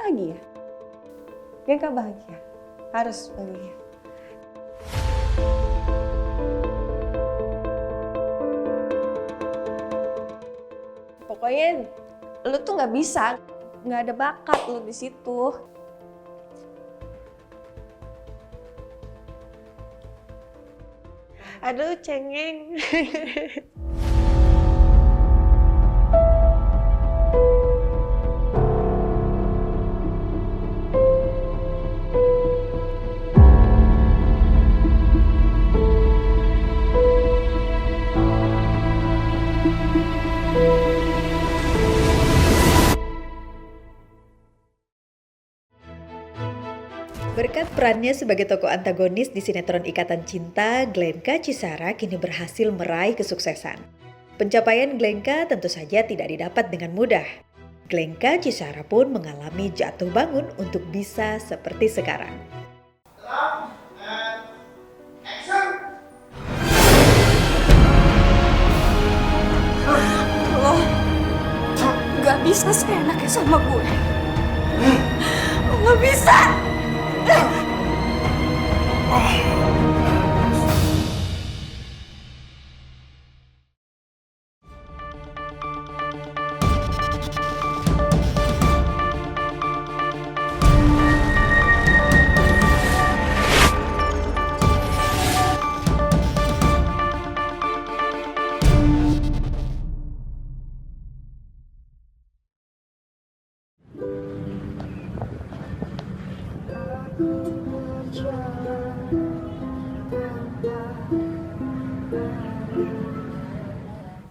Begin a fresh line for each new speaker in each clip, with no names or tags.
bahagia. Glenka bahagia, harus bahagia. Pokoknya lu tuh nggak bisa, nggak ada bakat lu di situ. Aduh, cengeng.
Berkat perannya sebagai tokoh antagonis di sinetron Ikatan Cinta, Glenka Cisara kini berhasil meraih kesuksesan. Pencapaian Glenka tentu saja tidak didapat dengan mudah. Glenka Cisara pun mengalami jatuh bangun untuk bisa seperti sekarang.
Lo gak bisa seenaknya sama gue. Lo gak bisa.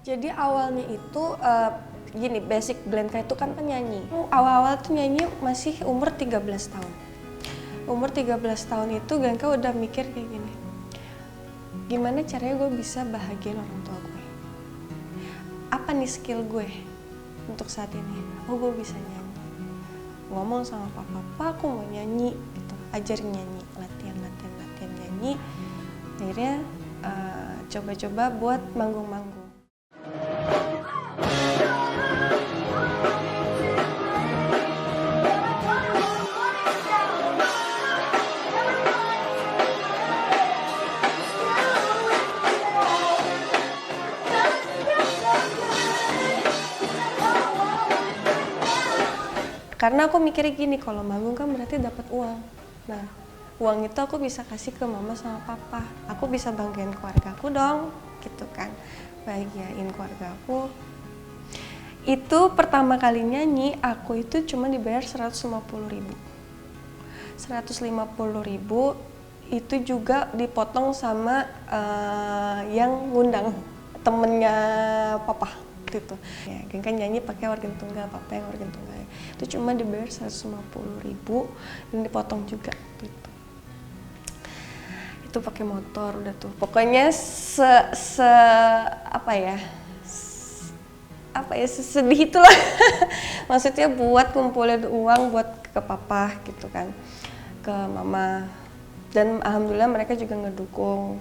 Jadi awalnya itu gini, basic Glenka itu kan penyanyi. Awal-awal tuh nyanyi masih umur 13 tahun. Umur 13 tahun itu Glenka udah mikir kayak gini. Gimana caranya gue bisa bahagiain orang tua gue? Apa nih skill gue untuk saat ini? Oh, gue bisa nyanyi. Ngomong sama papa, aku mau nyanyi gitu. Ajarin nyanyi, latihan nyanyi. Akhirnya coba-coba buat manggung-manggung. Karena aku mikirnya gini, kalau manggung kan berarti dapat uang. Nah, uang itu aku bisa kasih ke mama sama papa. Aku bisa banggain keluarga aku dong, gitu kan. Bahagiain keluarga aku. Itu pertama kali nyanyi, aku itu cuma dibayar 150.000. 150.000 itu juga dipotong sama yang ngundang, temennya papa gitu. Ya, kan nyanyi pakai organ tunggal, papa yang organ tunggal. Itu cuma dibayar 150.000 dan dipotong juga gitu. Itu pakai motor udah tuh. Pokoknya sedih itulah. Maksudnya buat kumpulin uang buat ke papa gitu kan. Ke mama. Dan alhamdulillah mereka juga ngedukung.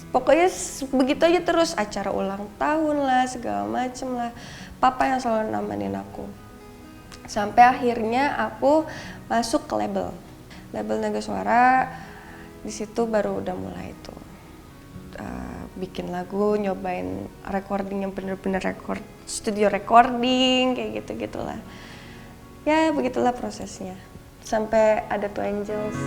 Pokoknya begitu aja terus, acara ulang tahun lah, segala macem lah. Papa yang selalu nemenin aku. Sampai akhirnya aku masuk ke label Naga Suara. Di situ baru udah mulai tuh bikin lagu, nyobain recording yang bener-bener studio recording kayak gitu-gitulah. Ya begitulah prosesnya. Sampai ada Two Angels.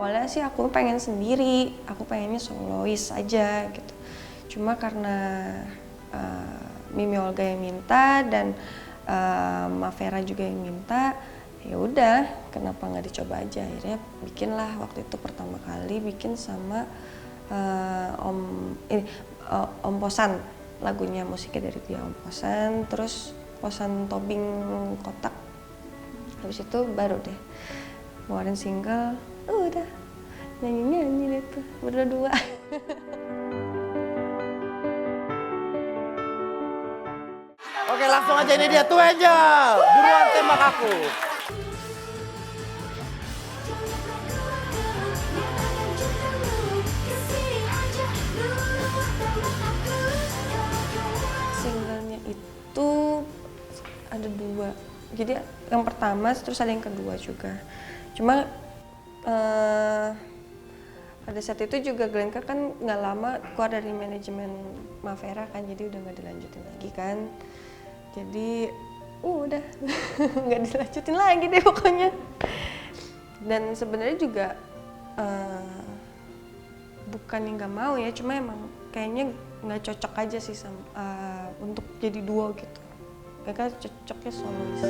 Awalnya sih aku pengen sendiri, aku pengennya solois aja gitu. Cuma karena Mimi Olga yang minta dan Mavera juga yang minta, ya udah, kenapa nggak dicoba aja. Akhirnya bikinlah waktu itu pertama kali bikin sama Om Posan, lagunya musiknya dari dia Om Posan, terus Posan Tobing Kotak. Habis itu baru deh ngeluarin single. Udah nyanyi deh tuh berdua.
Oke, Oke, langsung aja ini dia tuh Angel. Buruan tembak aku.
Singlenya itu ada 2. Jadi yang pertama terus ada yang kedua juga. Cuma pada saat itu juga Glenka kan nggak lama keluar dari manajemen Mavera kan, jadi udah nggak dilanjutin lagi kan. Jadi udah nggak dilanjutin lagi deh pokoknya. Dan sebenarnya juga bukan yang nggak mau ya, cuma emang kayaknya nggak cocok aja sih sama untuk jadi duo gitu. Mereka cocoknya solois.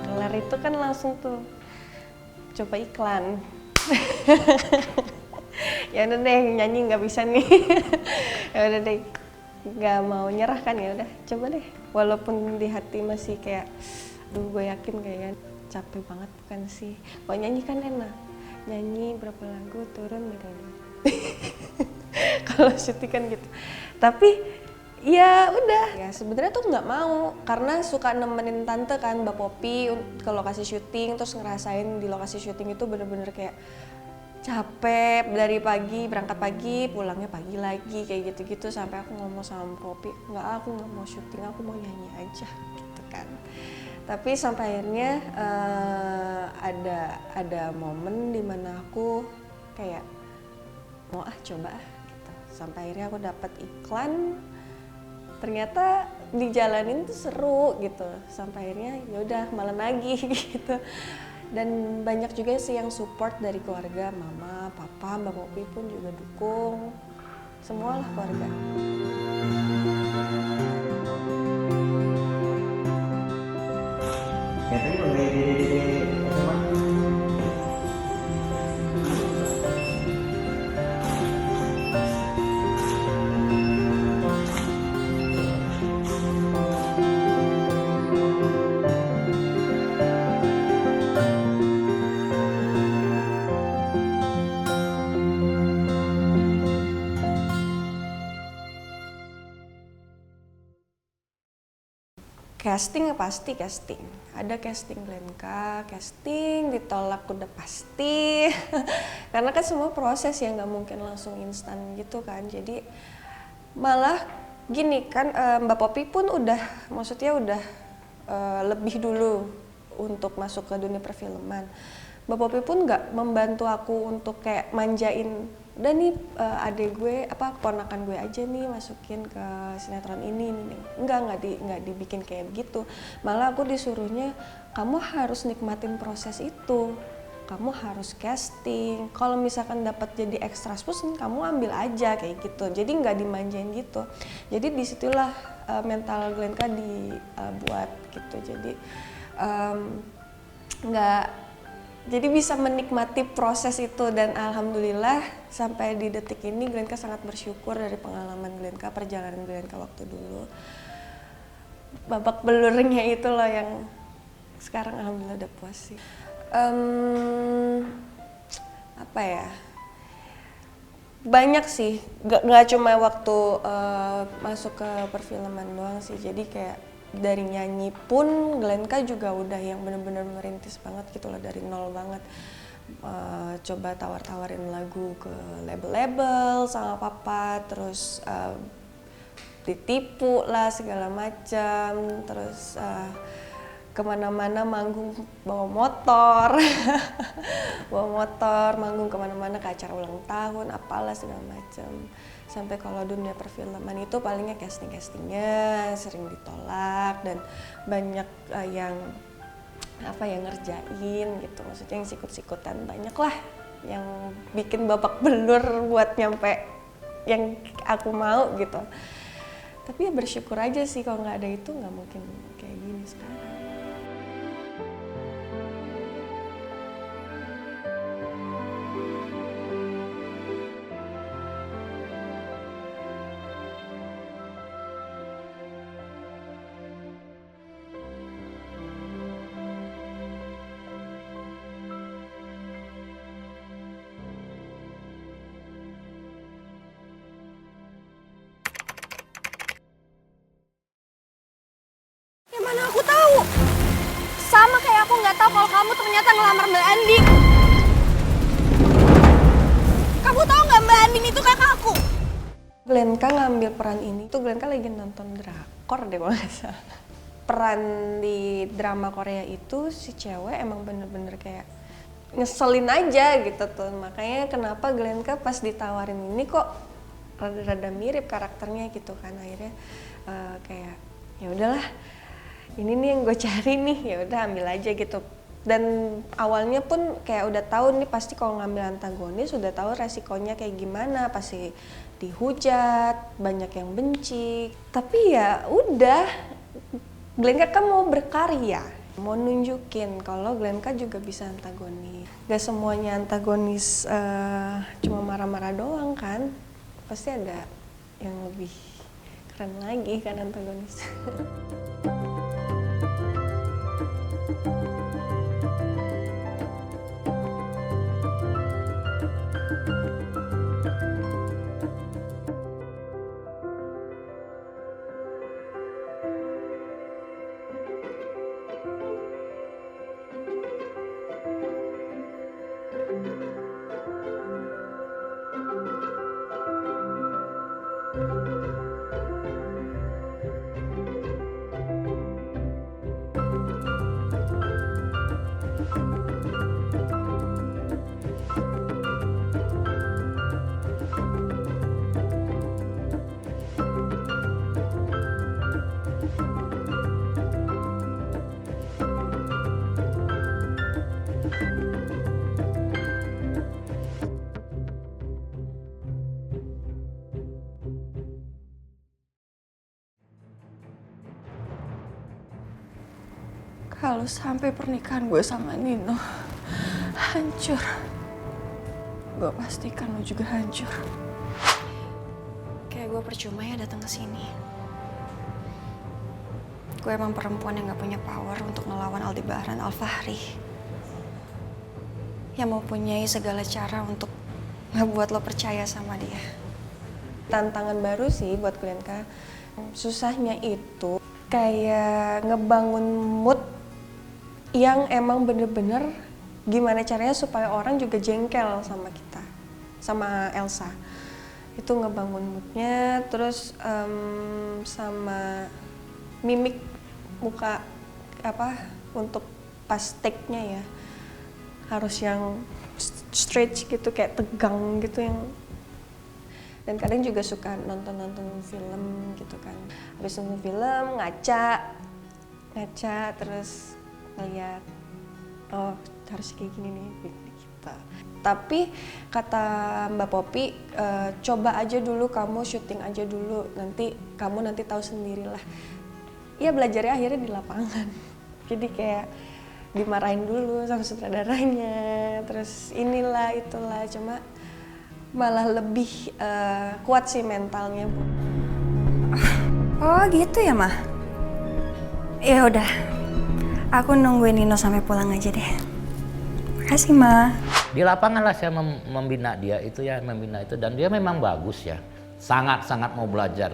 Kelar itu kan langsung tuh coba iklan. Ya udah deh, nyanyi nggak bisa nih. Ya udah deh, nggak mau nyerah kan, ya udah coba deh. Walaupun di hati masih kayak, gue yakin kayaknya capek banget bukan sih. Kalau nyanyi kan enak, nyanyi berapa lagu turun gitu. Kalau syuting kan gitu. Tapi ya udah, ya sebenarnya tuh nggak mau karena suka nemenin tante kan, Mbak Popi ke lokasi syuting, terus ngerasain di lokasi syuting itu bener-bener kayak capek dari pagi, berangkat pagi, pulangnya pagi lagi kayak gitu-gitu, sampai aku ngomong sama Mbak Popi, aku nggak mau syuting, aku mau nyanyi aja gitu kan. Tapi sampai akhirnya ada momen dimana aku kayak mau coba gitu. Sampai akhirnya aku dapat iklan, ternyata dijalanin tuh seru gitu, sampai akhirnya ya udah malah nagih gitu. Dan banyak juga sih yang support dari keluarga, mama, papa, Mbak Popi pun juga dukung, semualah keluarga. Casting pasti casting, ada casting Glenka, casting ditolak udah pasti. Karena kan semua proses ya, nggak mungkin langsung instan gitu kan. Jadi malah gini kan, Mbak Popi pun udah, maksudnya udah lebih dulu untuk masuk ke dunia perfilman. Mbak Popi pun nggak membantu aku untuk kayak manjain, udah nih adek gue, keponakan gue aja nih masukin ke sinetron ini nih. Nggak dibikin kayak begitu. Malah aku disuruhnya, kamu harus nikmatin proses itu, kamu harus casting, kalau misalkan dapat jadi extras pun kamu ambil aja kayak gitu. Jadi nggak dimanjain gitu. Jadi disitulah mental Glenka dibuat gitu. Jadi jadi bisa menikmati proses itu, dan alhamdulillah sampai di detik ini Glenka sangat bersyukur dari pengalaman Glenka, perjalanan Glenka waktu dulu. Babak belurnya itu loh yang sekarang alhamdulillah udah puas sih. Apa ya? Banyak sih, nggak cuma waktu masuk ke perfilman doang sih. Jadi kayak dari nyanyi pun Glenka juga udah yang benar-benar merintis banget gitu loh, dari nol banget. Coba tawar-tawarin lagu ke label-label sama papa, terus ditipu lah segala macam, terus kemana-mana manggung bawa motor, manggung kemana-mana ke acara ulang tahun, apalah segala macam. Sampai kalau dunia perfilman itu palingnya castingnya sering ditolak, dan banyak yang ngerjain gitu, maksudnya yang sikut-sikutan, banyak lah yang bikin babak belur buat nyampe yang aku mau gitu. Tapi ya bersyukur aja sih, kalau nggak ada itu nggak mungkin kayak gini sekarang.
yang ngelamar Mbak Andin. Kamu tahu nggak Mbak Andin itu kakak aku?
Glenka ngambil peran ini tuh Glenka lagi nonton drakor deh kalau nggak salah. Peran di drama Korea itu si cewek emang bener-bener kayak ngeselin aja gitu tuh. Makanya kenapa Glenka pas ditawarin ini kok rada-rada mirip karakternya gitu kan. Akhirnya kayak ya udahlah, ini nih yang gue cari nih, ya udah ambil aja gitu. Dan awalnya pun kayak udah tahu nih pasti kalau ngambil antagonis udah tahu resikonya kayak gimana, pasti dihujat, banyak yang benci. Tapi ya udah, Glenka kan mau berkarya, mau nunjukin kalau Glenka juga bisa antagonis. Gak semuanya antagonis cuma marah-marah doang kan, pasti ada yang lebih keren lagi kan antagonis.
Kalau sampai pernikahan gue sama Nino hancur, gue pastikan lo juga hancur. Kayak gue percuma ya datang ke sini. Gue emang perempuan yang gak punya power untuk ngelawan Aldebaran Alfahri, yang mempunyai segala cara untuk ngebuat lo percaya sama dia.
Tantangan baru sih buat Glenka. Susahnya itu kayak ngebangun mood yang emang bener-bener gimana caranya supaya orang juga jengkel sama kita, sama Elsa. Itu ngebangun moodnya, terus sama mimik muka untuk pas take-nya ya harus yang straight gitu, kayak tegang gitu yang. Dan kadang juga suka nonton film gitu kan. Habis nonton film ngaca terus ngeliat, oh harus kayak gini nih gitu. Tapi kata Mbak Poppy, coba aja dulu kamu syuting aja dulu, kamu nanti tahu sendirilah. Ya belajarnya akhirnya di lapangan. Jadi kayak dimarahin dulu sama sutradaranya, terus inilah itulah, cuma malah lebih kuat sih mentalnya, Bu.
Oh gitu ya, Ma? Ya udah, aku nungguin Nino sampai pulang aja deh. Makasih, Ma.
Di lapangan lah saya membina dia itu dan dia memang bagus ya, sangat mau belajar.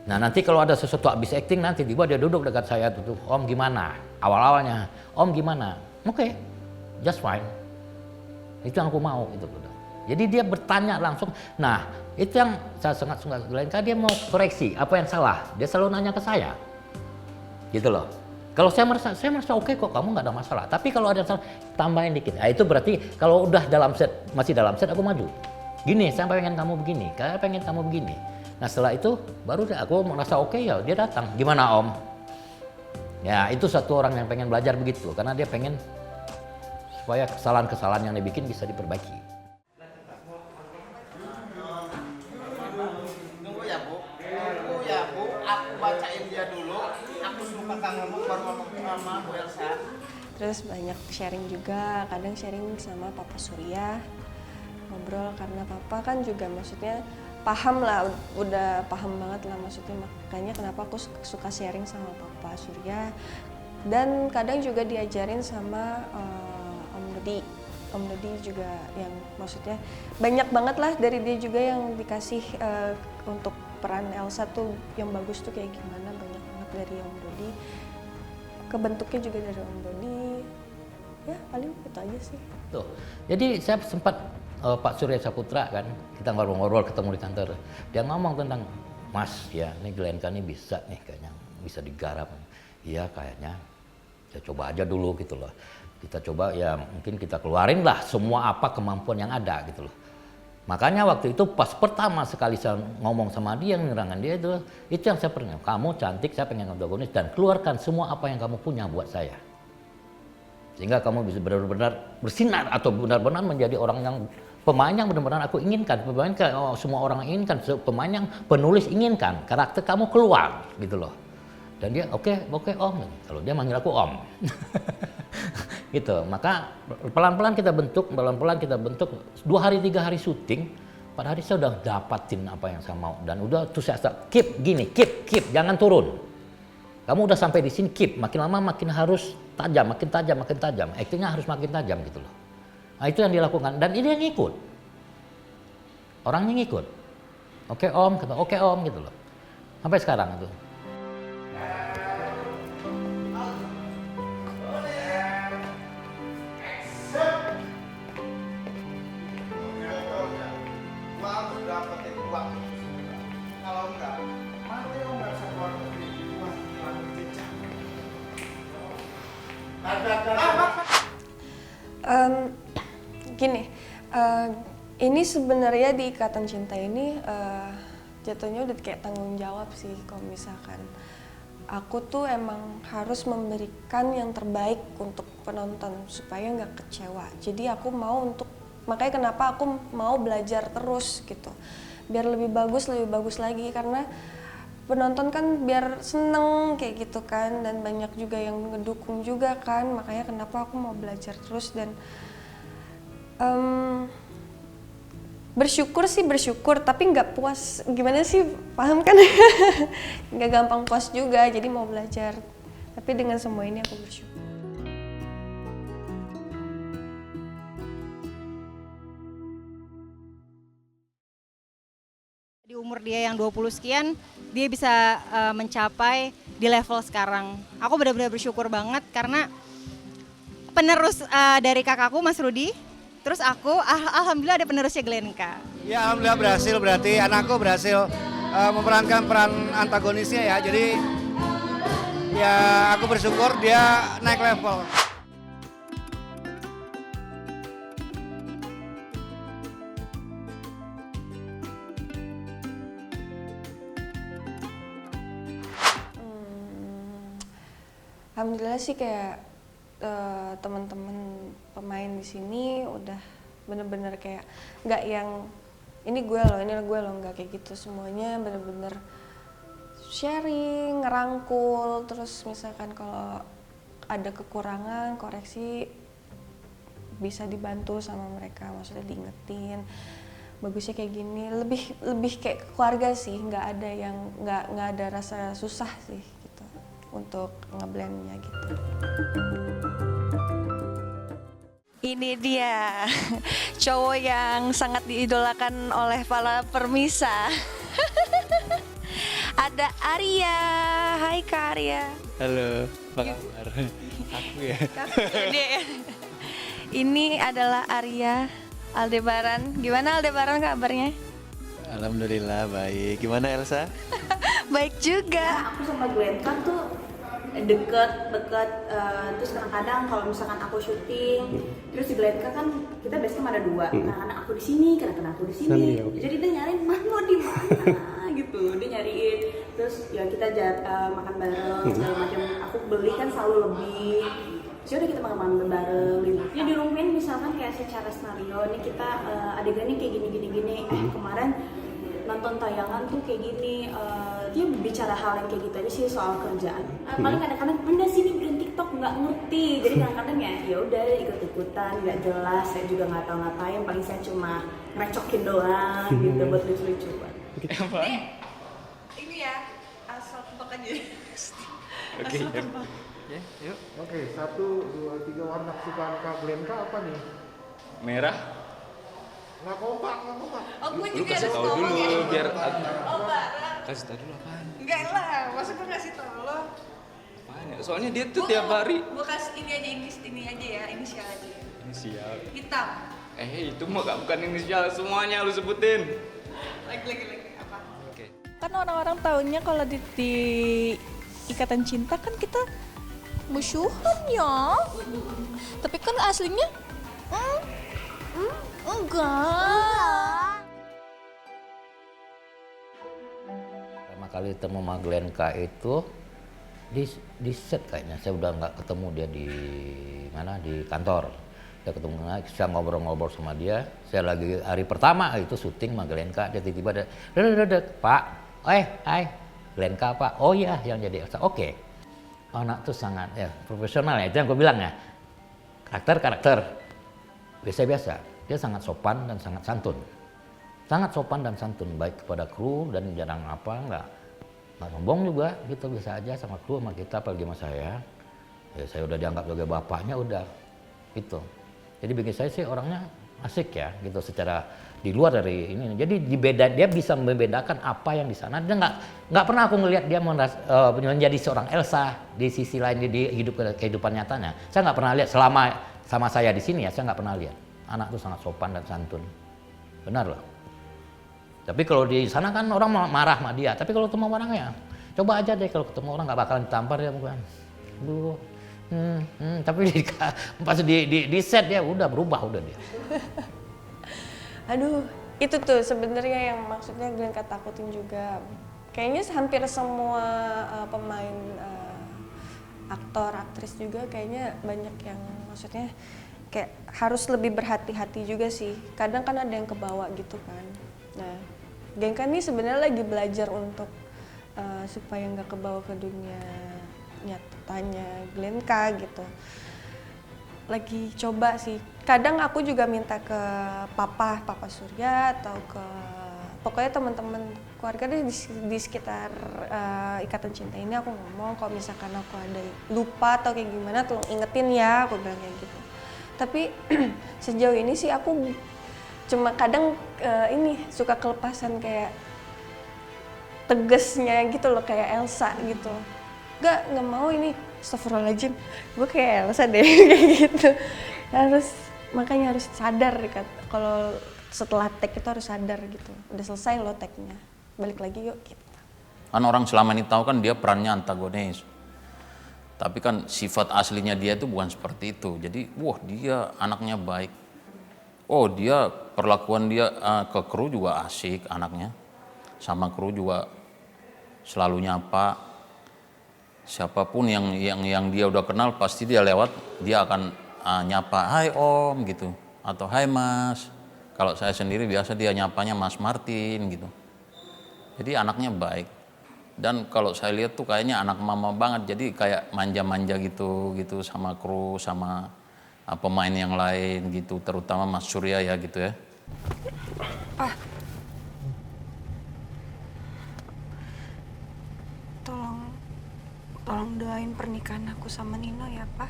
Nah nanti kalau ada sesuatu habis acting nanti tiba dia duduk dekat saya tuh, Om gimana? Awalnya, Om gimana? Oke, just fine. Itu yang aku mau itu. Jadi dia bertanya langsung. Nah itu yang saya sangat suka Glenka, dia mau koreksi apa yang salah. Dia selalu nanya ke saya, gitu loh. Kalau saya merasa oke kok, kamu nggak ada masalah. Tapi kalau ada yang salah, tambahin dikit. Nah, itu berarti kalau udah masih dalam set aku maju. Gini, saya pengen kamu begini, saya pengen kamu begini. Nah setelah itu baru aku merasa oke ya dia datang. Gimana Om? Ya itu satu orang yang pengen belajar begitu, karena dia pengen supaya kesalahan-kesalahan yang dia bikin bisa diperbaiki.
Tunggu ya Bu, aku bacain dia dulu. Aku suka ngomong baru ngomong sama Bu Elsa.
Terus banyak sharing juga, kadang sharing sama Papa Surya, ngobrol karena Papa kan juga maksudnya paham lah, udah paham banget lah maksudnya, makanya kenapa aku suka sharing sama Papa Surya. Dan kadang juga diajarin sama Om Dodi juga, yang maksudnya banyak banget lah dari dia juga yang dikasih untuk peran Elsa tuh yang bagus tuh kayak gimana, banyak banget dari Om Dodi. Kebentuknya juga dari Om Dodi. Ya paling itu aja sih.
Tuh. Jadi saya sempat Pak Surya Saputra kan, kita ngobrol-ngobrol ketemu di kantor. Dia ngomong tentang, Mas ya ini Glenka ini bisa nih kayaknya bisa digarap. Iya kayaknya, ya coba aja dulu gitu loh. Kita coba ya mungkin kita keluarin lah semua apa kemampuan yang ada gitu loh. Makanya waktu itu pas pertama sekali saya ngomong sama dia, menerangkan dia itu yang saya pernah, kamu cantik, saya pengen antagonis dan keluarkan semua apa yang kamu punya buat saya. Sehingga kamu bisa benar-benar bersinar atau benar-benar menjadi orang yang pemain yang benar-benar aku inginkan, pemain semua orang inginkan, pemain yang penulis inginkan, karakter kamu keluar gitu loh. Dan dia oke om, kalau dia manggil aku om. Gitu, maka pelan-pelan kita bentuk 2 hari 3 hari syuting, pada hari saya udah dapatin apa yang saya mau dan udah tuh saya keep gini, keep jangan turun. Kamu udah sampai di sini keep, makin lama makin harus tajam, makin tajam. Aktingnya harus makin tajam gitu loh. Nah, itu yang dilakukan dan ini yang ngikut. Orangnya ngikut. Oke om, kata oke om gitu loh. Sampai sekarang itu.
Gua harus dapetin uang. Kalau enggak, mati lo nggak bisa keluar negeri. Gua hilang jejak.
Gini, ini sebenarnya di Ikatan Cinta ini jatuhnya udah kayak tanggung jawab sih kalau misalkan aku tuh emang harus memberikan yang terbaik untuk penonton supaya nggak kecewa. Jadi aku mau makanya kenapa aku mau belajar terus gitu, biar lebih bagus lagi karena penonton kan biar seneng kayak gitu kan dan banyak juga yang ngedukung juga kan, makanya kenapa aku mau belajar terus dan bersyukur tapi nggak puas gimana sih, paham kan? Nggak gampang puas juga, jadi mau belajar tapi dengan semua ini aku bersyukur.
Di umur dia yang 20 sekian, dia bisa mencapai di level sekarang. Aku benar-benar bersyukur banget karena penerus dari kakakku Mas Rudi, terus aku alhamdulillah ada penerusnya Glenka.
Ya alhamdulillah berhasil, berarti anakku berhasil memerankan peran antagonisnya ya. Jadi ya aku bersyukur dia naik level.
Alhamdulillah sih kayak teman-teman pemain di sini udah bener-bener kayak nggak yang ini gue loh nggak kayak gitu, semuanya bener-bener sharing, ngerangkul, terus misalkan kalau ada kekurangan koreksi bisa dibantu sama mereka, maksudnya diingetin bagusnya kayak gini, lebih kayak keluarga sih, nggak ada rasa susah sih gitu untuk ngeblendnya gitu.
Ini dia cowok yang sangat diidolakan oleh para permisa. Ada Arya. Hai Kak Arya.
Halo, apa kabar? Aku ya.
Ini adalah Arya Aldebaran. Gimana Aldebaran kabarnya?
Alhamdulillah baik. Gimana Elsa?
Baik juga.
Aku sama Glenka tuh deket terus kadang-kadang kalau misalkan aku syuting terus di Glenka kan kita biasanya ada 2, kadang-kadang aku di sini, kadang-kadang aku di sini, jadi dia nyariin mau di mana gitu, dia nyariin, terus ya kita makan bareng segala macam, aku beli kan selalu lebih, jadi udah kita makan bareng gitu. Ya dirumuin misalkan kayak secara skenario nih kita adegannya kayak gini, kemarin nonton tayangan tuh kayak gini, dia bicara hal yang kayak gitu aja sih soal kerjaan. Paling kadang-kadang Anda sini bikin TikTok nggak ngerti, jadi kadang-kadang ya udah ikut-ikutan nggak jelas, saya juga nggak tahu ngapain, paling saya cuma ngerecokin doang gitu buat lucu-lucuan.
Ini ya asal tebak aja.
Oke. Ya, yuk.
Oke, 1, 2, 3 warna kesukaan Kak Glenka apa nih?
Merah.
Nggak kompak.
Oh, gue
Lu
juga
kasih
harus
tahu
ngomong
dulu
ya.
biar
Oh, barang.
kasih tahu dulu apaan?
Enggak lah, masa gue ngasih tau lo.
Banyak. Soalnya dia tuh tiap hari.
Bekas ini aja, ini aja ya, inisial aja.
Inisial.
Hitam.
Itu mah bukan inisial, semuanya lu sebutin.
Lagi apa?
Oke.
Kan orang-orang taunya kalau di ikatan cinta kan kita musuhan ya. Tapi kan aslinya enggak.
Pertama kali ketemu sama Glenka itu di set kayaknya. Saya udah nggak ketemu dia di mana, di kantor. Saya ketemu, saya ngobrol-ngobrol sama dia. Saya lagi hari pertama itu syuting sama Glenka. Dia tiba-tiba ada, Pak, hai, Glenka Pak. Oh iya, yang jadi Elsa. Oke. Anak tuh sangat ya profesional ya, itu yang gue bilang ya. Karakter biasa-biasa. Dia sangat sopan dan sangat santun. Sangat sopan dan santun, baik kepada kru dan jarang nggak sombong juga gitu, bisa aja sama kru, sama kita, apalagi sama saya. Ya saya udah dianggap sebagai bapaknya udah gitu. Jadi bagi saya sih orangnya asik ya gitu, secara di luar dari ini. Jadi dia bisa membedakan apa yang di sana. Dia nggak pernah aku ngelihat dia menjadi seorang Elsa di sisi lain di kehidupan nyatanya. Saya nggak pernah lihat selama sama saya di sini ya, saya nggak pernah lihat. Anak tuh sangat sopan dan santun, benar loh. Tapi kalau di sana kan orang marah sama dia. Tapi kalau ketemu orangnya, coba aja deh kalau ketemu orang nggak bakalan ditampar ya bukan. Tapi pas di set dia udah berubah udah dia.
Aduh, itu tuh sebenarnya yang maksudnya Glenka takutin juga. Kayaknya hampir semua pemain aktor, aktris juga kayaknya banyak yang maksudnya kayak harus lebih berhati-hati juga sih. Kadang kan ada yang kebawa gitu kan. Nah, Glenka nih sebenarnya lagi belajar untuk supaya nggak kebawa ke dunia nyatanya Glenka gitu. Lagi coba sih. Kadang aku juga minta ke Papa Surya atau ke pokoknya teman-teman keluarga deh di sekitar ikatan cinta ini, aku ngomong kalau misalkan aku ada lupa atau kayak gimana tolong ingetin ya, aku bilang kayak gitu. Tapi sejauh ini sih aku cuma kadang ini suka kelepasan kayak tegesnya gitu loh, kayak Elsa gitu. Nggak mau ini, astagfirullahaladzim, gue kayak Elsa deh kayak gitu. Makanya harus sadar kan, kalau setelah take itu harus sadar gitu. Udah selesai lo take-nya, balik lagi yuk gitu.
Kan orang selama ini tahu kan dia perannya antagonis. Tapi kan sifat aslinya dia itu bukan seperti itu. Jadi, wah dia anaknya baik. Oh dia perlakuan dia ke kru juga asik anaknya. Sama kru juga selalu nyapa. Siapapun yang dia udah kenal pasti dia lewat, dia akan nyapa, hai om gitu. Atau hai mas. Kalau saya sendiri biasa dia nyapanya Mas Martin gitu. Jadi anaknya baik. Dan kalau saya lihat tuh kayaknya anak mama banget. Jadi kayak manja-manja gitu sama kru, sama pemain yang lain gitu. Terutama Mas Surya ya gitu ya.
Tolong doain pernikahan aku sama Nino ya, Pak.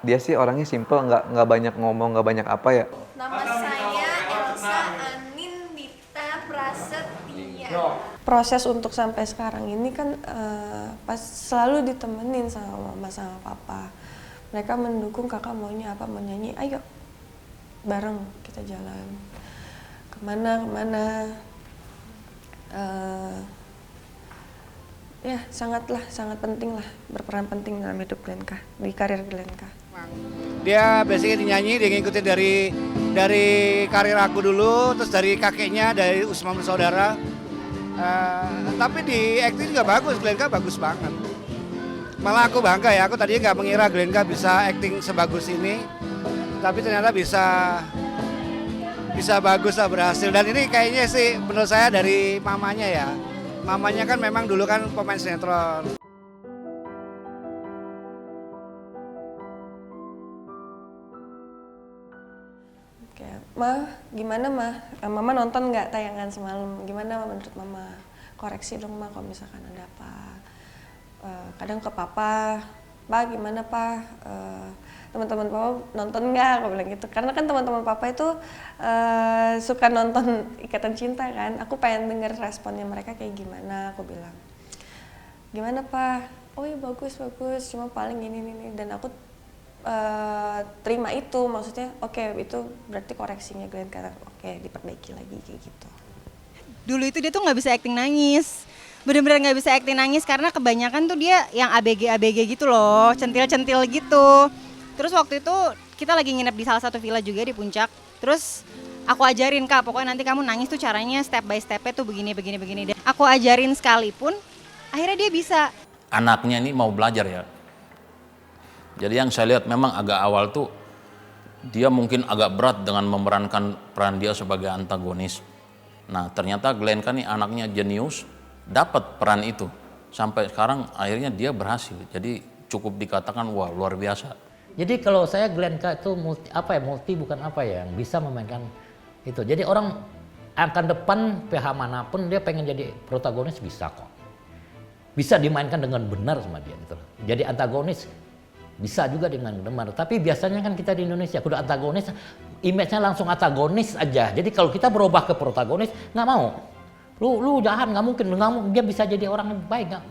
Dia sih orangnya simple, nggak banyak ngomong, nggak banyak apa ya.
Nama saya Elsa Anindita Prasetya.
Proses untuk sampai sekarang ini kan pas selalu ditemenin sama mama sama papa. Mereka mendukung kakak maunya apa, mau nyanyi, ayo bareng kita jalan kemana. Ya sangat penting lah, berperan penting dalam hidup Glenka, di karir Glenka.
Dia basically dinyanyi, dia ngikutin dari karir aku dulu, terus dari kakeknya, dari Usman Bersaudara. Tapi di acting juga bagus, Glenka bagus banget. Malah aku bangga ya, aku tadinya nggak mengira Glenka bisa acting sebagus ini, tapi ternyata bisa bagus lah, berhasil. Dan ini kayaknya sih menurut saya dari mamanya ya. Mamanya kan memang dulu kan pemain sinetron.
Oke, Ma, gimana Ma? Mama nonton nggak tayangan semalam? Gimana menurut Mama? Koreksi dong Ma kalau misalkan ada apa. Kadang ke Papa, gimana Pa? Teman-teman Papa nonton nggak? Aku bilang gitu. Karena kan teman-teman Papa itu suka nonton Ikatan Cinta kan. Aku pengen denger responnya mereka kayak gimana. Aku bilang, gimana Pa? oh ya bagus, cuma paling ini dan aku terima itu, maksudnya oke, itu berarti koreksinya Glenka, oke, diperbaiki lagi kayak gitu.
Dulu itu dia tuh nggak bisa acting nangis, bener-bener nggak bisa acting nangis karena kebanyakan tuh dia yang ABG gitu loh, centil-centil gitu. Terus waktu itu kita lagi nginep di salah satu villa juga di Puncak, terus aku ajarin, Kak, pokoknya nanti kamu nangis tuh caranya step by step-nya tuh begini. Dan aku ajarin sekalipun, akhirnya dia bisa.
Anaknya ini mau belajar ya. Jadi yang saya lihat memang agak awal tuh dia mungkin agak berat dengan memerankan peran dia sebagai antagonis. Nah ternyata Glenka nih anaknya jenius, dapat peran itu. Sampai sekarang akhirnya dia berhasil. Jadi cukup dikatakan wah luar biasa.
Jadi kalau saya Glenka itu multi bukan yang bisa memainkan itu. Jadi orang akan depan PH manapun dia pengen jadi protagonis bisa kok. Bisa dimainkan dengan benar sama dia gitu. Jadi antagonis bisa juga dengan benar. Tapi biasanya kan kita di Indonesia kudu antagonis, image-nya langsung antagonis aja. Jadi kalau kita berubah ke protagonis nggak mau. Lu jahat, nggak mungkin dia bisa jadi orang yang baik, nggak,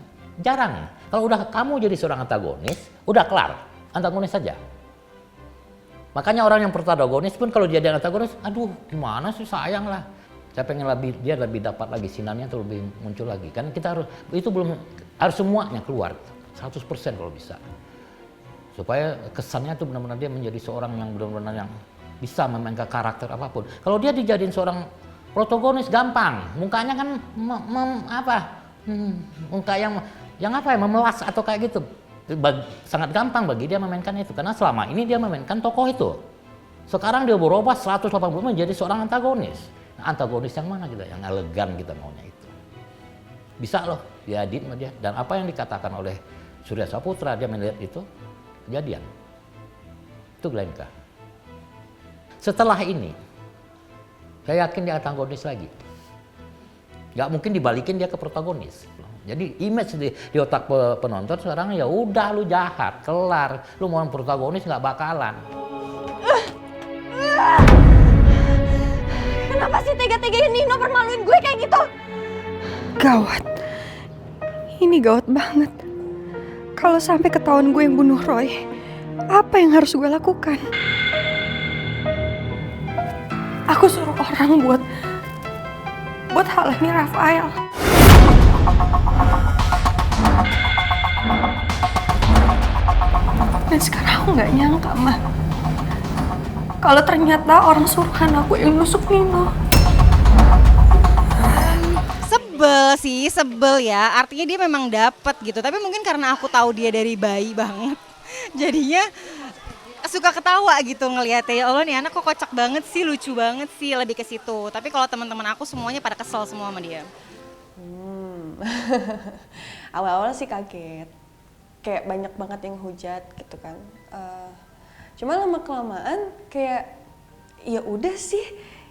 jarang. Kalau udah kamu jadi seorang antagonis, udah kelar, antagonis saja. Makanya orang yang protagonis pun kalau dia jadi antagonis, aduh gimana sih, sayang lah. Saya pengen dia lebih dapat lagi sinarnya tuh lebih muncul lagi. Kan kita harus semuanya keluar 100% kalau bisa. Supaya kesannya tuh benar-benar dia menjadi seorang yang benar-benar yang bisa memainkan karakter apapun. Kalau dia dijadiin seorang protagonis gampang, mukanya kan muka yang memelas atau kayak gitu. Sangat gampang bagi dia memainkan itu karena selama ini dia memainkan tokoh itu. Sekarang dia berubah 180 menjadi seorang antagonis. Nah, antagonis yang mana kita? Yang elegan kita maunya itu. Bisa loh diadit sama dia. Dan apa yang dikatakan oleh Surya Saputra, dia melihat itu kejadian. Itu Glenka. Setelah ini, saya yakin dia antagonis lagi. Gak mungkin dibalikin dia ke protagonis. Jadi image di otak penonton sekarang ya udah lu jahat, kelar. Lu mau protagonis nggak bakalan.
Kenapa sih tega-tegain Nino permaluin gue kayak gitu? Gawat. Ini gawat banget. Kalau sampai ketahuan gue yang bunuh Roy, apa yang harus gue lakukan? Aku suruh orang buat halangin Rafael. Dan sekarang aku nggak nyangka, Mah, kalau ternyata orang suruhan aku yang nusuk Nino.
Sebel ya, artinya dia memang dapat gitu. Tapi mungkin karena aku tahu dia dari bayi banget, jadinya suka ketawa gitu ngeliatnya. Ya Allah, nih anak kok kocak banget sih, lucu banget sih, lebih ke situ. Tapi kalau teman-teman aku semuanya pada kesel semua sama dia.
Awal-awal sih kaget, kayak banyak banget yang hujat gitu kan. Cuma lama-kelamaan kayak ya udah sih,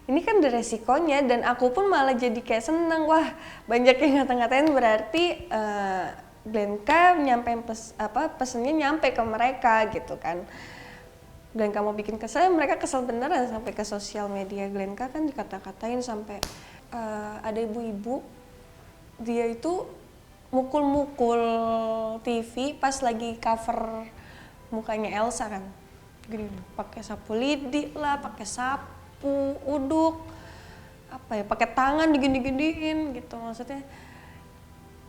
ini kan ada resikonya, dan aku pun malah jadi kayak seneng. Wah, banyak yang ngata-ngatain berarti Glenka pesennya nyampe ke mereka gitu kan. Glenka mau bikin kesel, mereka kesel beneran sampai ke sosial media. Glenka kan dikata-katain sampai ada ibu-ibu, dia itu mukul-mukul TV pas lagi cover mukanya Elsa kan. Gini, pakai sapu lidi lah, pakai sapu uduk, pakai tangan digini-giniin gitu. Maksudnya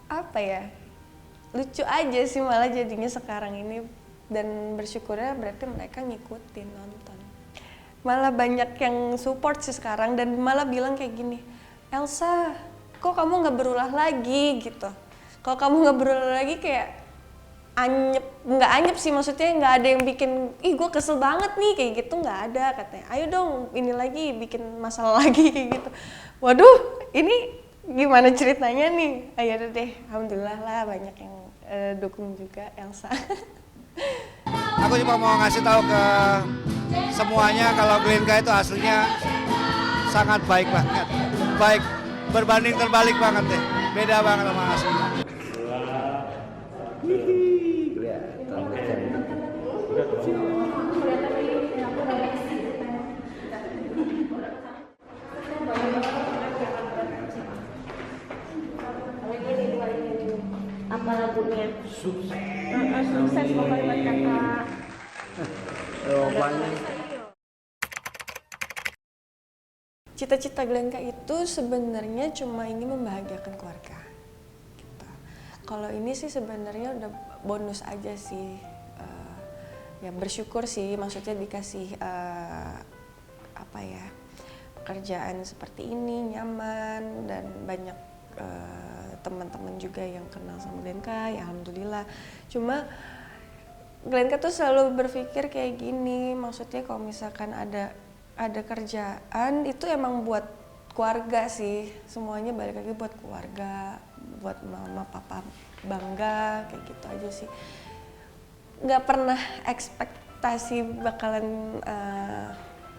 apa ya, lucu aja sih malah jadinya sekarang ini. Dan bersyukurnya berarti mereka ngikutin, nonton. Malah banyak yang support sih sekarang dan malah bilang kayak gini, Elsa, kok kamu nggak berulah lagi gitu. Kalau kamu nggak berulah lagi kayak nggak anyep sih, maksudnya nggak ada yang bikin gue kesel banget nih kayak gitu, nggak ada katanya. Ayo dong ini lagi bikin masalah lagi kayak gitu. Waduh, ini gimana ceritanya nih? Ayo deh, alhamdulillah lah banyak yang dukung juga Elsa.
Aku cuma mau ngasih tahu ke semuanya kalau Glenka itu aslinya sangat baik banget, baik berbanding terbalik banget deh, beda banget sama aslinya.
Apa lagunya?
Sukses pokoknya buat kakak. Cita-cita Glenka itu sebenarnya cuma ingin membahagiakan keluarga. Gitu. Kalau ini sih sebenarnya udah bonus aja sih. Ya bersyukur sih, maksudnya dikasih pekerjaan seperti ini nyaman dan banyak teman-teman juga yang kenal sama Glenka, ya alhamdulillah. Cuma Glenka tuh selalu berpikir kayak gini, maksudnya kalau misalkan ada kerjaan itu emang buat keluarga sih, semuanya balik lagi buat keluarga, buat mama papa bangga, kayak gitu aja sih. Nggak pernah ekspektasi bakalan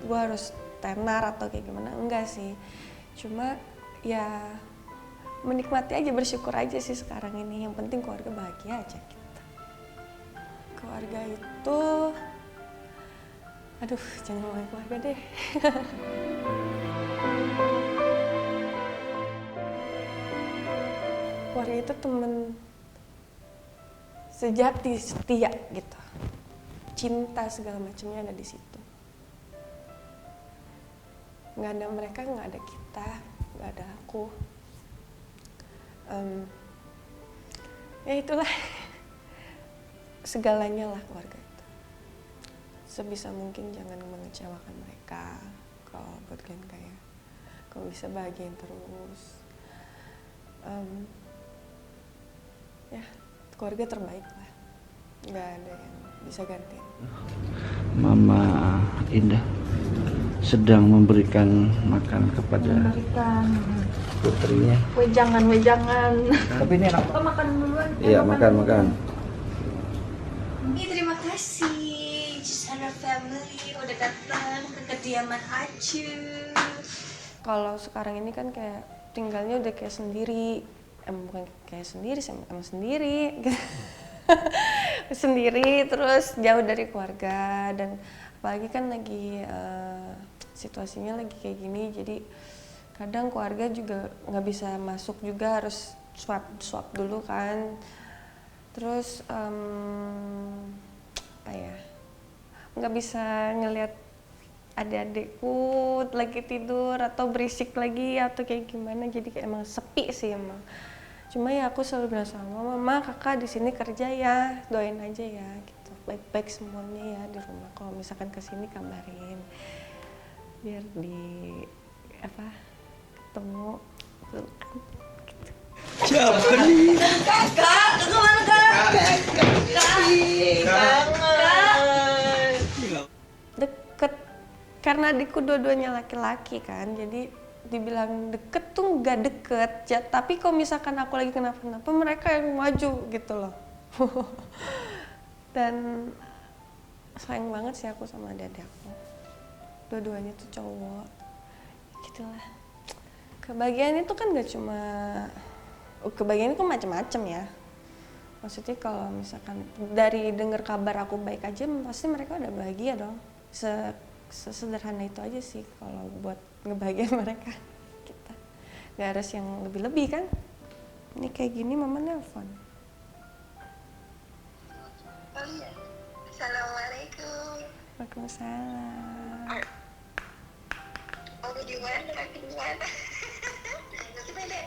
gue harus tenar atau kayak gimana, enggak sih. Cuma ya menikmati aja, bersyukur aja sih sekarang ini. Yang penting keluarga bahagia aja gitu. Keluarga itu, aduh jangan ngomongin keluarga deh. Keluarga itu temen sejati, setia gitu. Cinta segala macamnya ada di situ. Nggak ada mereka, nggak ada kita, nggak ada aku. Ya itulah segalanya lah keluarga itu. Sebisa mungkin jangan mengecewakan mereka. Kalau buat Glenka ya, kalau bisa bahagiain terus. Ya keluarga terbaik lah, nggak ada yang bisa gantiin.
Mama Indah sedang memberikan makan kepada putrinya.
Jangan.
Tapi ini enak.
Kita makan duluan.
Iya, makan.
Terima kasih Cisana Family udah datang ke kediaman Acu.
Kalau sekarang ini kan kayak tinggalnya udah kayak sendiri, bukan kayak sendiri sih, emang sendiri. Sendiri terus jauh dari keluarga, dan apalagi kan lagi situasinya lagi kayak gini, jadi kadang keluarga juga nggak bisa masuk juga, harus swab dulu kan. Terus nggak bisa ngelihat adik-adikku lagi tidur atau berisik lagi atau kayak gimana, jadi kayak emang sepi sih emang. Cuma ya aku selalu bilang sama mama, kakak di sini kerja ya, doain aja ya gitu, baik-baik semuanya ya di rumah. Kalau misalkan kesini kabarin biar ketemu dulu kan gitu.
Kakak kemana kak?
Deket karena adikku dua-duanya laki-laki kan, jadi dibilang deket tuh nggak deket, tapi kalau misalkan aku lagi kenapa-napa mereka yang maju gitu loh. Dan sayang banget sih aku sama adik aku, dua-duanya tuh cowok gitulah. Kebahagiaan itu kan nggak cuma, kebahagiaan itu macam-macam ya, maksudnya kalau misalkan dari dengar kabar aku baik aja pasti mereka udah bahagia dong. Sesederhana itu aja sih kalau buat ngebahagiain mereka. Kita nggak harus yang lebih-lebih kan. Ini kayak gini mama nelpon.
Assalamualaikum.
Waalaikumsalam.
Aku di mana? Coba deh.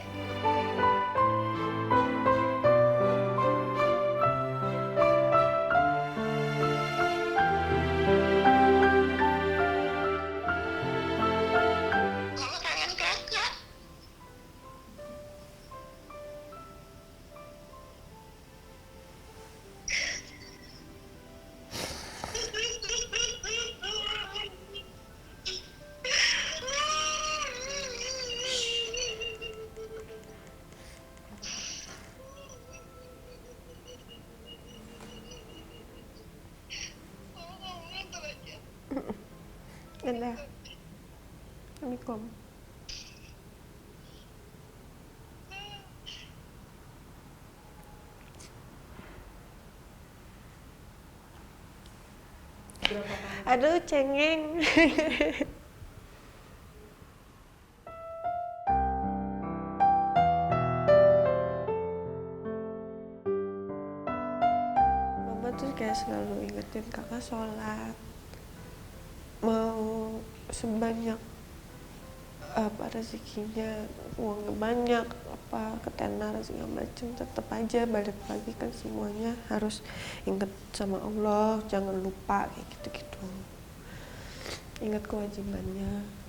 Dadah. Assalamualaikum. Aduh, cengeng. ngikutin kakak sholat, mau sebanyak apa rezekinya, uangnya banyak, apa ketenar segala macam, tetap aja balik lagi kan semuanya harus ingat sama Allah, jangan lupa kayak gitu-gitu, ingat kewajibannya.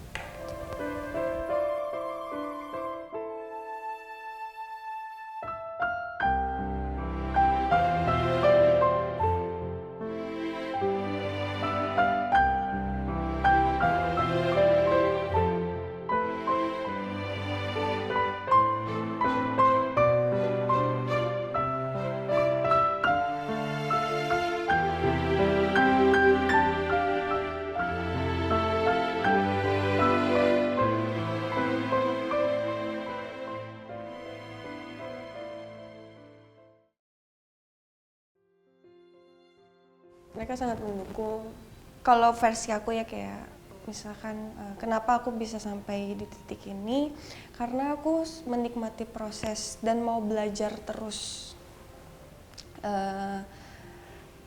Mereka sangat mendukung. Kalau versi aku ya kayak misalkan kenapa aku bisa sampai di titik ini, karena aku menikmati proses dan mau belajar terus.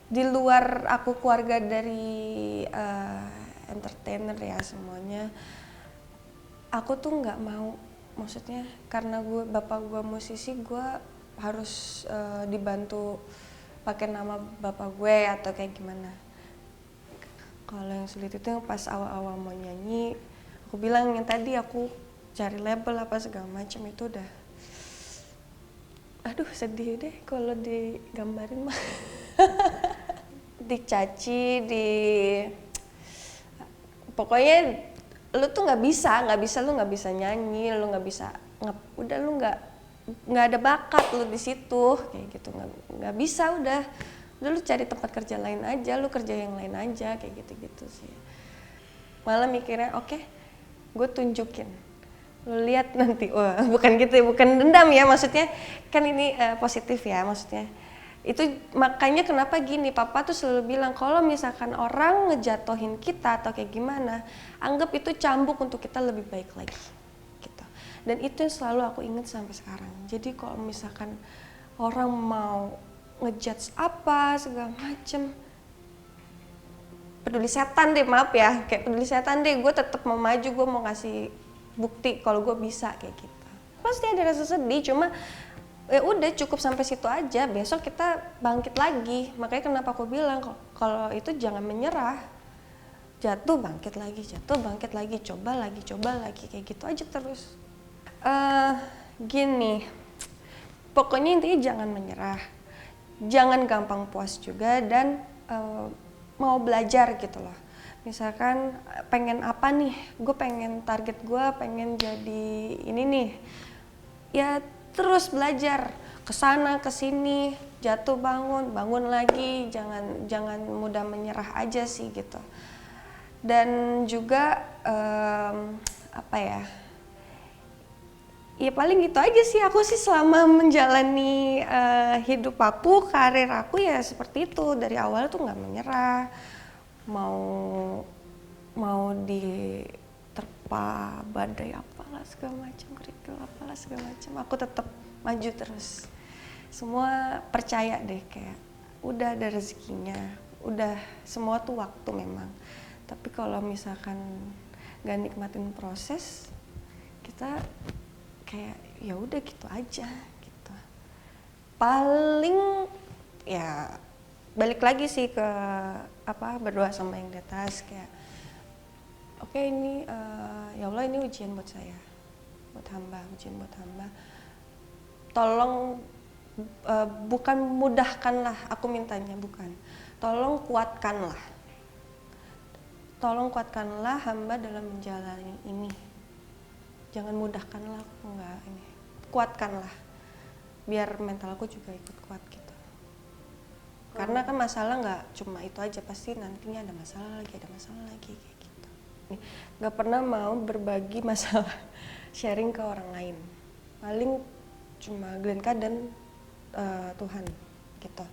Di luar aku keluarga dari entertainer ya semuanya, aku tuh nggak mau, maksudnya karena bapak gue musisi, gue harus dibantu pakai nama bapak gue atau kayak gimana. Kalau yang sulit itu yang pas awal-awal mau nyanyi, aku bilang yang tadi aku cari label apa segala macam itu udah, aduh sedih deh kalau digambarin mah. Dicaci, pokoknya lu tuh nggak bisa nyanyi, lu nggak bisa, udah lu nggak ada bakat lu di situ kayak gitu, nggak bisa, udah lu cari tempat kerja lain aja, lu kerja yang lain aja kayak gitu sih. Malah mikirnya oke, gue tunjukin, lu lihat nanti. Wah, bukan gitu, bukan dendam ya, maksudnya kan ini positif ya, maksudnya itu makanya kenapa gini, papa tuh selalu bilang kalau misalkan orang ngejatohin kita atau kayak gimana, anggap itu cambuk untuk kita lebih baik lagi. Dan itu yang selalu aku ingat sampai sekarang. Jadi kalau misalkan orang mau ngejudge apa segala macem, peduli setan deh, maaf ya, kayak peduli setan deh, gue tetap mau maju, gue mau ngasih bukti kalau gue bisa kayak gitu. Pasti ada rasa sedih, cuma ya udah cukup sampai situ aja, besok kita bangkit lagi. Makanya kenapa aku bilang kalau itu jangan menyerah, jatuh bangkit lagi, coba lagi kayak gitu aja terus. Gini, pokoknya intinya jangan menyerah, jangan gampang puas juga, dan mau belajar gitu loh. Misalkan pengen apa nih, gue pengen target gue pengen jadi ini nih, ya terus belajar kesana kesini, jatuh bangun lagi, jangan mudah menyerah aja sih gitu. Dan juga apa ya paling gitu aja sih, aku sih selama menjalani hidup aku, karir aku ya seperti itu, dari awal tuh nggak menyerah, mau diterpa badai apalah segala macam, kerikil apalah segala macam, aku tetap maju terus. Semua percaya deh, kayak udah ada rezekinya, udah semua tuh waktu memang. Tapi kalau misalkan nggak nikmatin proses, kita kayak ya udah gitu aja gitu. Paling ya balik lagi sih ke berdoa sama yang di atas, kayak oke, ini ya Allah, ini ujian buat saya, ujian buat hamba. Tolong bukan mudahkanlah, aku mintanya bukan, tolong kuatkanlah hamba dalam menjalani ini. Jangan mudahkanlah aku, enggak, ini kuatkanlah, biar mental aku juga ikut kuat gitu. Karena kan masalah nggak cuma itu aja, pasti nantinya ada masalah lagi kayak gitu. Nggak pernah mau berbagi masalah, sharing ke orang lain, paling cuma Glenka dan Tuhan gitu.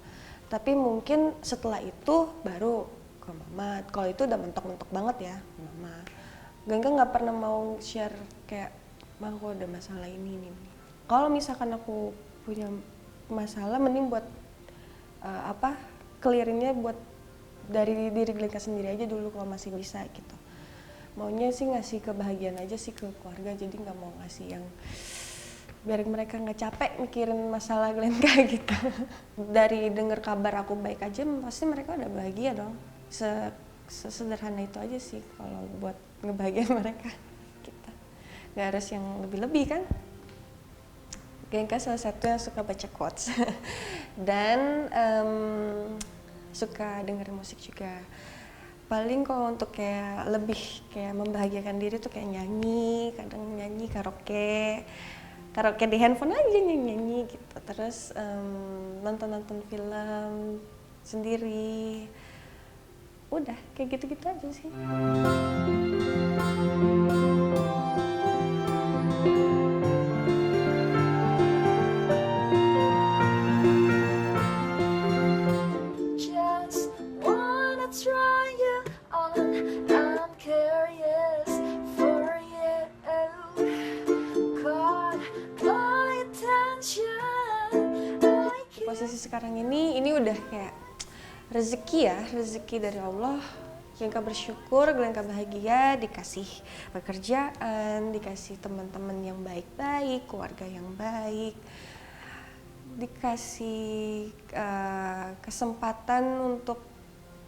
Tapi mungkin setelah itu baru ke mama, kalau itu udah mentok-mentok banget ya mama. Glenka nggak pernah mau share kayak, "Ma, aku ada masalah ini." Kalau misalkan aku punya masalah, mending buat clearingnya buat dari diri Glenka sendiri aja dulu kalau masih bisa gitu. Maunya sih ngasih kebahagiaan aja sih ke keluarga, jadi nggak mau ngasih yang biar mereka nggak capek mikirin masalah Glenka gitu. Dari dengar kabar aku baik aja pasti mereka udah bahagia dong. Sesederhana itu aja sih kalau buat ngebahagiain mereka kita. Nggak harus yang lebih-lebih kan. Glenka salah satu yang suka baca quotes dan suka dengerin musik juga. Paling kalau untuk kayak lebih kayak membahagiakan diri tuh kayak nyanyi, kadang nyanyi karaoke di handphone aja nyanyi gitu. Terus nonton film sendiri. Udah kayak gitu-gitu aja sih. Posisi sekarang ini udah kayak rezeki dari Allah. Glenka bersyukur, Glenka bahagia, dikasih pekerjaan, dikasih teman-teman yang baik-baik, keluarga yang baik, dikasih kesempatan untuk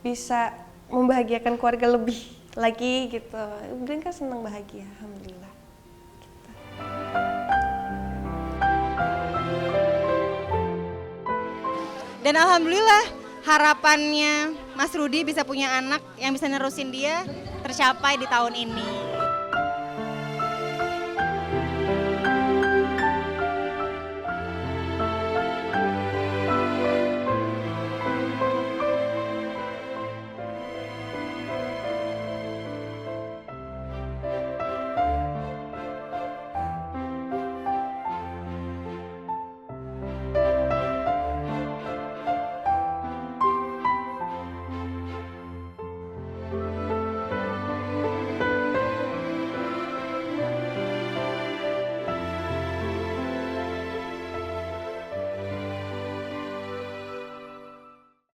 bisa membahagiakan keluarga lebih lagi gitu. Glenka senang bahagia, alhamdulillah.
Dan alhamdulillah harapannya Mas Rudi bisa punya anak yang bisa nerusin dia tercapai di tahun ini.